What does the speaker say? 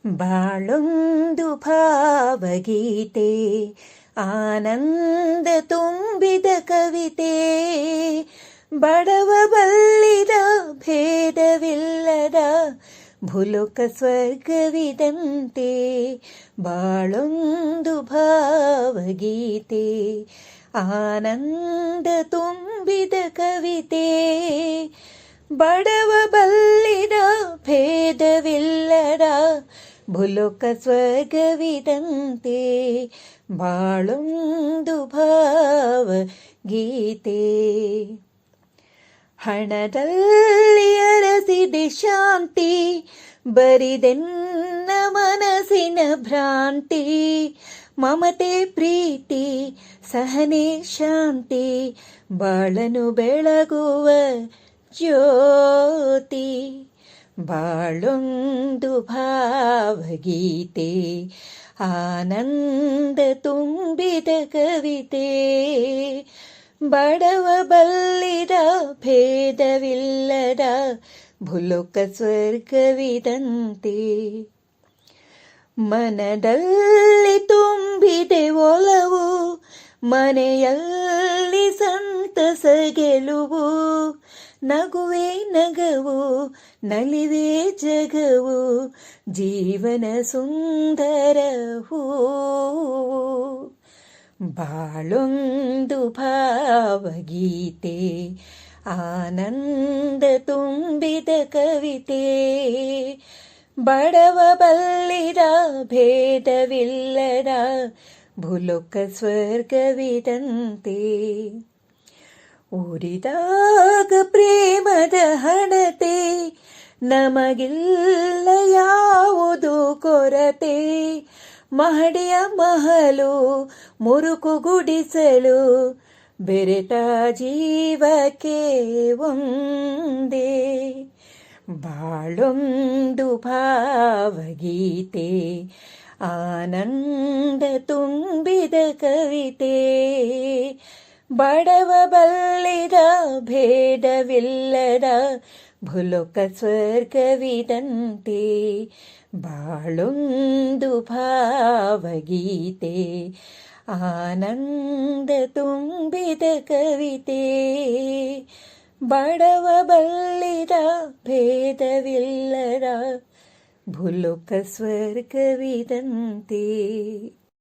ಬಾಳೊಂದು ಭಾವಗೀತೆ, ಆನಂದ ತುಂಬಿದ ಕವಿತೆ, ಬಡವ ಬಲ್ಲಿದ ಭೇದವಿಲ್ಲದ ಭುಲೋಕ ಸ್ವರ್ಗವಿದಂತೆ. ಬಾಳೊಂದು ಭಾವಗೀತೆ, ಆನಂದ ತುಂಬಿದ ಕವಿತೆ, ಬಡವ ಬಲ್ಲಿದ ಭೇದವಿಲ್ಲದ ಭುಲೋಕ ಸ್ವರ್ಗವಿದಂತೆ. ಬಾಳೊಂದು ಭಾವಗೀತೆ. ಹಣದಲ್ಲಿ ಅರಸಿದೆ ಶಾಂತಿ, ಬರಿದೆನ್ನ ಮನಸ್ಸಿನ ಭ್ರಾಂತಿ. ಮಮತೆ ಪ್ರೀತಿ ಸಹನೆ ಶಾಂತಿ, ಬಾಳನು ಬೆಳಗುವ ಜ್ಯೋತಿ. ಬಾಳೊಂದು ಭಾವಗೀತೆ, ಆನಂದ ತುಂಬಿದ ಕವಿತೆ, ಬಡವ ಬಲ್ಲಿದ ಭೇದವಿಲ್ಲದ ಭುಲೋಕ ಸ್ವರ್ಗವಿದಂತೆ. ಮನದಲ್ಲಿ ತುಂಬಿದೆ ಒಲವು, ಮನೆಯಲ್ಲಿ ಸಂತಸ ಗೆಲುವು. ನಗುವೆ ನಗವು, ನಲಿವೆ ಜಗವು, ಜೀವನ ಸುಂದರ ಹೂವು. ಬಾಳೊಂದು ಭಾವಗೀತೆ, ಆನಂದ ತುಂಬಿದ ಕವಿತೆ, ಬಡವ ಬಲ್ಲಿದ ಭೇದವಿಲ್ಲದ ಭುಲೋಕ ಸ್ವರ್ಗವಿದಂತೆ. ಉರಿದಾಗ ಪ್ರೇಮದ ಹಣತೆ, ನಮಗಿಲ್ಲ ಯಾವುದು ಕೊರತೆ. ಮಹಡಿಯ ಮಹಲು ಮುರುಕು ಗುಡಿಸಲು, ಬೆರೆತ ಜೀವಕ್ಕೆ ಒಂದೇ. ಬಾಳೊಂದು ಭಾವಗೀತೆ, ಆನಂದ ತುಂಬಿದ ಕವಿತೆ, ಬಡವ ಬಲ್ಲಿದ ಭೇದವಿಲ್ಲದ ಭುಲೋಕ ಸ್ವರ್ಗವಿದಂತೆ. ಬಾಳೊಂದು ಭಾವಗೀತೆ, ಆನಂದ ತುಂಬಿದ ಕವಿತೆ, ಬಡವ ಬಲ್ಲಿದ ಭೇದವಿಲ್ಲದ ಭುಲೋಕ ಸ್ವರ್ಗವಿದಂತೆ.